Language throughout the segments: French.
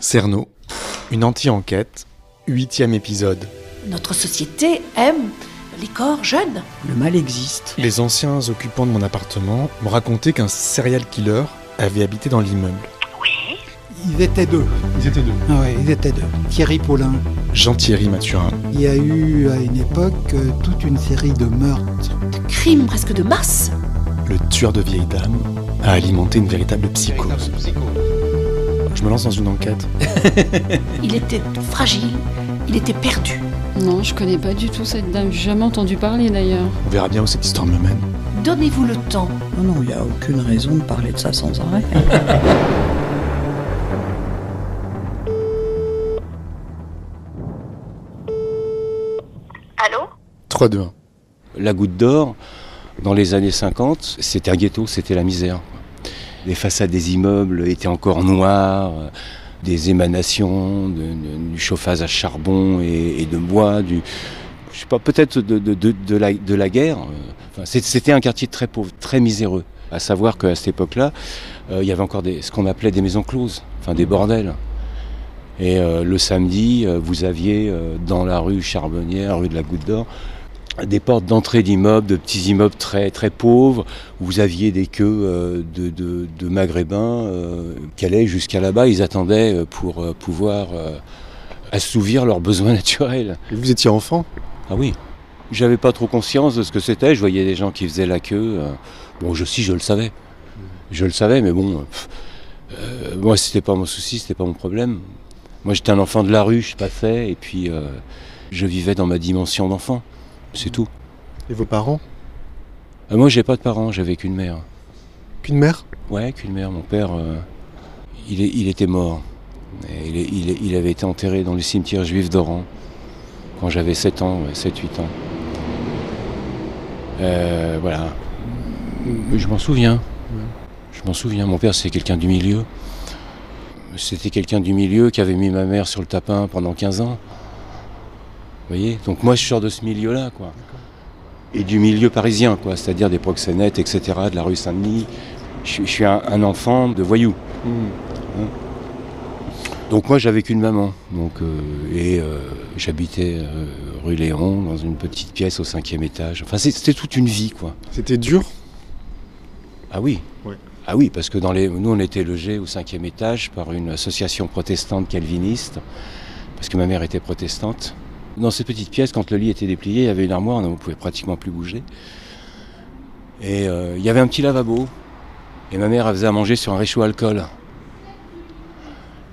Cerno, une anti-enquête, 8e épisode. Notre société aime les corps jeunes. Le mal existe. Les anciens occupants de mon appartement m'ont raconté qu'un serial killer avait habité dans l'immeuble. Oui. Ils étaient deux. Ah ouais, ils étaient deux. Thierry Paulin. Jean-Thierry Mathurin. Il y a eu à une époque toute une série de meurtres. De crimes presque de masse. Le tueur de vieilles dames a alimenté une véritable psychose. Je me lance dans une enquête. Il était fragile, il était perdu. Non, je connais pas du tout cette dame, j'ai jamais entendu parler d'ailleurs. On verra bien où cette histoire me mène. Donnez-vous le temps. Non, il n'y a aucune raison de parler de ça sans arrêt. Allô ? 3, 2, 1. La Goutte d'Or, dans les années 50, c'était un ghetto, c'était la misère. Les façades des immeubles étaient encore noires, des émanations, du chauffage à charbon et de bois, je sais pas, peut-être de la guerre. Enfin, c'était un quartier très pauvre, très miséreux. À savoir qu'à cette époque-là, il y avait encore ce qu'on appelait des maisons closes, enfin des bordels. Et le samedi, vous aviez dans la rue Charbonnière, rue de la Goutte d'Or, des portes d'entrée d'immeubles, de petits immeubles très, très pauvres, où vous aviez des queues de maghrébins qui allaient jusqu'à là-bas. Ils attendaient pour pouvoir assouvir leurs besoins naturels. Et vous étiez enfant ? Ah oui. J'avais pas trop conscience de ce que c'était. Je voyais des gens qui faisaient la queue. Bon, je le savais. Je le savais, mais bon, moi, c'était pas mon souci, c'était pas mon problème. Moi, j'étais un enfant de la rue, je passais, et puis je vivais dans ma dimension d'enfant. C'est tout. Et vos parents ? Moi, j'ai pas de parents, j'avais qu'une mère. Qu'une mère ? Ouais, qu'une mère. Mon père, il était mort. Et il avait été enterré dans le cimetière juif d'Oran quand j'avais 7 ans, 7-8 ans. Voilà. Je m'en souviens. Je m'en souviens. Mon père, c'est quelqu'un du milieu. C'était quelqu'un du milieu qui avait mis ma mère sur le tapin pendant 15 ans. Vous voyez ? Donc moi, je sors de ce milieu-là, quoi. Et du milieu parisien, quoi. C'est-à-dire des proxénètes, etc., de la rue Saint-Denis. Je suis un enfant de voyou. Hein ? Donc moi, j'avais qu'une maman. J'habitais rue Léon, dans une petite pièce au 5e étage. Enfin, c'était toute une vie, quoi. C'était dur ? Ah oui. Ouais. Ah oui, parce que nous, on était logés au 5e étage par une association protestante calviniste, parce que ma mère était protestante. Dans cette petite pièce, quand le lit était déplié, il y avait une armoire, on ne pouvait pratiquement plus bouger. Et il y avait un petit lavabo. Et ma mère, elle faisait à manger sur un réchaud à alcool.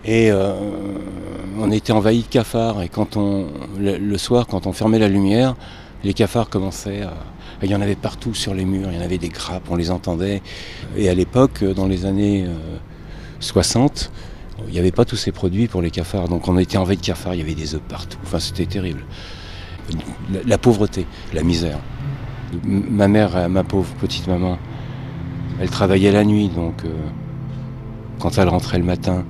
Et on était envahis de cafards. Et le soir, quand on fermait la lumière, les cafards commençaient à... Il y en avait partout sur les murs, il y en avait des grappes, on les entendait. Et à l'époque, dans les années 60, il n'y avait pas tous ces produits pour les cafards. Donc on était envahis de cafards, il y avait des œufs partout. Enfin, c'était terrible. La pauvreté, la misère. Ma mère, ma pauvre petite maman, elle travaillait la nuit. Donc quand elle rentrait le matin,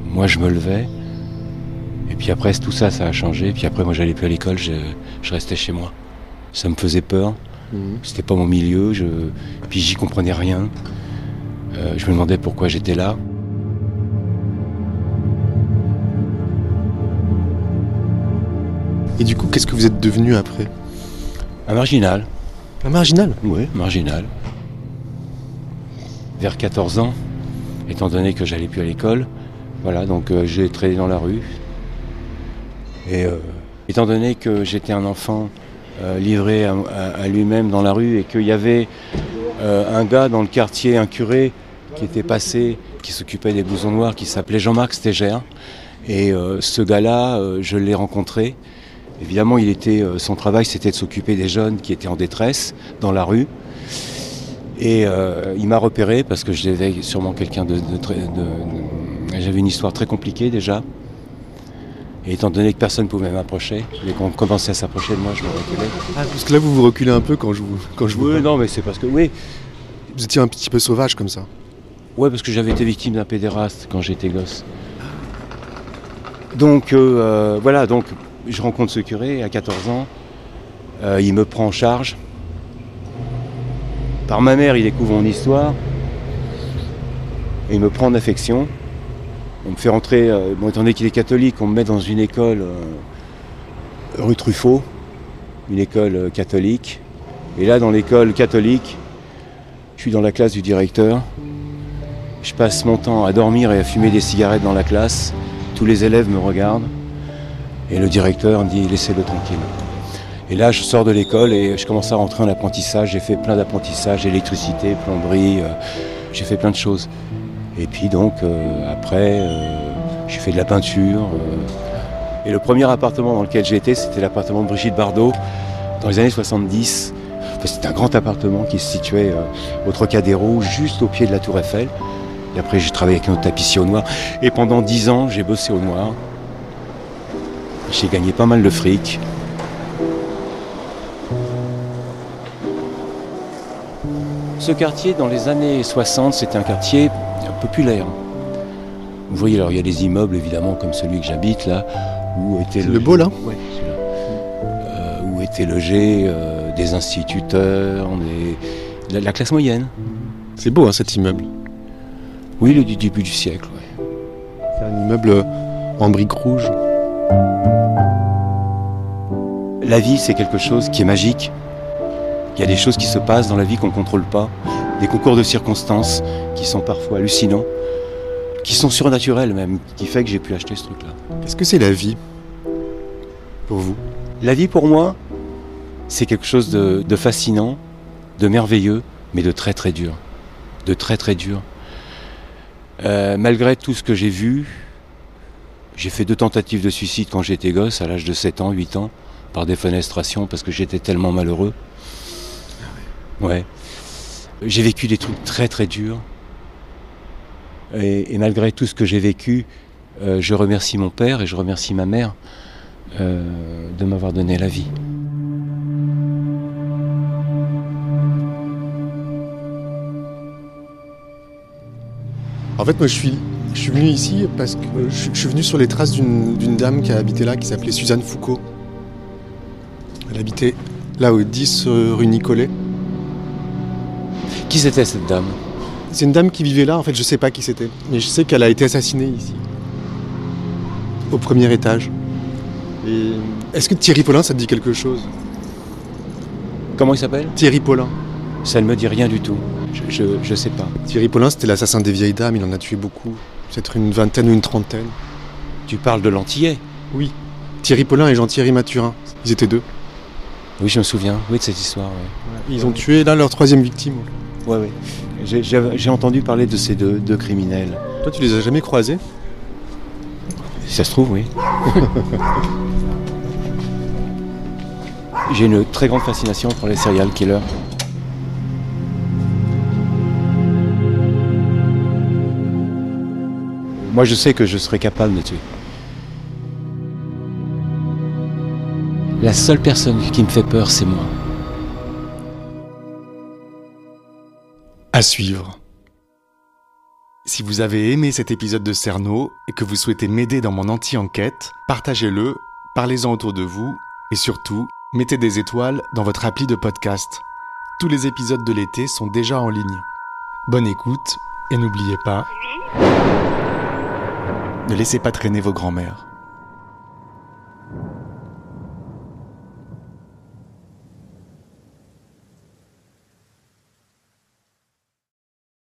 moi je me levais. Et puis après, tout ça, ça a changé. Puis après, moi j'allais plus à l'école, je restais chez moi. Ça me faisait peur. C'était pas mon milieu. Puis j'y comprenais rien. Je me demandais pourquoi j'étais là. Et du coup, qu'est-ce que vous êtes devenu après ? Un marginal. Un marginal ? Oui, marginal. Vers 14 ans, étant donné que j'allais plus à l'école, voilà, donc j'ai traîné dans la rue. Et étant donné que j'étais un enfant livré à lui-même dans la rue et qu'il y avait un gars dans le quartier, un curé, qui était passé, qui s'occupait des blousons noirs, qui s'appelait Jean-Marc Stégère. Et ce gars-là, je l'ai rencontré. Évidemment, son travail, c'était de s'occuper des jeunes qui étaient en détresse dans la rue. Et il m'a repéré parce que j'avais sûrement quelqu'un j'avais une histoire très compliquée déjà. Et étant donné que personne ne pouvait m'approcher, dès qu'on commençait à s'approcher de moi, je me reculais. Ah, parce que là, vous vous reculez un peu quand je vous Oui, non, mais c'est parce que... Oui. Vous étiez un petit peu sauvage comme ça. Ouais, parce que j'avais été victime d'un pédéraste quand j'étais gosse. Donc, voilà, donc je rencontre ce curé à 14 ans. Il me prend en charge. Par ma mère, il découvre mon histoire. Et il me prend en affection. On me fait rentrer, étant donné qu'il est catholique, on me met dans une école rue Truffaut, une école catholique. Et là, dans l'école catholique, je suis dans la classe du directeur. Je passe mon temps à dormir et à fumer des cigarettes dans la classe. Tous les élèves me regardent. Et le directeur dit « laissez-le tranquille ». Et là, je sors de l'école et je commence à rentrer en apprentissage. J'ai fait plein d'apprentissages, électricité, plomberie, j'ai fait plein de choses. Et puis donc, après, j'ai fait de la peinture. Et le premier appartement dans lequel j'ai été, c'était l'appartement de Brigitte Bardot, dans les années 70. Enfin, c'était un grand appartement qui se situait au Trocadéro, juste au pied de la Tour Eiffel. Et après, j'ai travaillé avec un tapissier au noir. Et pendant 10 ans, j'ai bossé au noir. J'ai gagné pas mal de fric. Ce quartier, dans les années 60, c'était un quartier populaire. Vous voyez, alors il y a des immeubles, évidemment, comme celui que j'habite, là, où était le beau, là ? Oui, celui-là. Où étaient logés des instituteurs, la classe moyenne. C'est beau, hein, cet immeuble. Oui, du début du siècle, oui. C'est un immeuble en briques rouges. La vie, c'est quelque chose qui est magique. Il y a des choses qui se passent dans la vie qu'on ne contrôle pas, des concours de circonstances qui sont parfois hallucinants, qui sont surnaturels même, qui fait que j'ai pu acheter ce truc-là. Qu'est-ce que c'est la vie pour vous ? La vie pour moi, c'est quelque chose de fascinant, de merveilleux, mais de très très dur. De très très dur. Malgré tout ce que j'ai vu, j'ai fait 2 tentatives de suicide quand j'étais gosse, à l'âge de 7 ans, 8 ans, par défenestration, parce que j'étais tellement malheureux. Ouais. J'ai vécu des trucs très très durs. Et malgré tout ce que j'ai vécu, je remercie mon père et je remercie ma mère de m'avoir donné la vie. En fait, moi, je suis venu ici parce que je suis venu sur les traces d'une dame qui a habité là, qui s'appelait Suzanne Foucault. Elle habitait là, au 10 rue Nicolet. Qui c'était cette dame ? C'est une dame qui vivait là, en fait, je sais pas qui c'était. Mais je sais qu'elle a été assassinée ici, au premier étage. Et est-ce que Thierry Paulin, ça te dit quelque chose ? Comment il s'appelle ? Thierry Paulin. Ça ne me dit rien du tout. Je sais pas. Thierry Paulin, c'était l'assassin des vieilles dames, il en a tué beaucoup. Peut-être une vingtaine ou une trentaine. Tu parles de l'Antillais ? Oui. Thierry Paulin et Jean-Thierry Mathurin. Ils étaient 2. Oui, je me souviens, oui, de cette histoire. Ouais. Ils ont tué là leur 3e victime. Ouais, ouais. J'ai entendu parler de ces deux criminels. Toi, tu les as jamais croisés ? Si ça se trouve, oui. J'ai une très grande fascination pour les serial killers. Moi, je sais que je serais capable de tuer. La seule personne qui me fait peur, c'est moi. À suivre. Si vous avez aimé cet épisode de Cerno et que vous souhaitez m'aider dans mon anti-enquête, partagez-le, parlez-en autour de vous et surtout, mettez des étoiles dans votre appli de podcast. Tous les épisodes de l'été sont déjà en ligne. Bonne écoute et n'oubliez pas, ne laissez pas traîner vos grands-mères.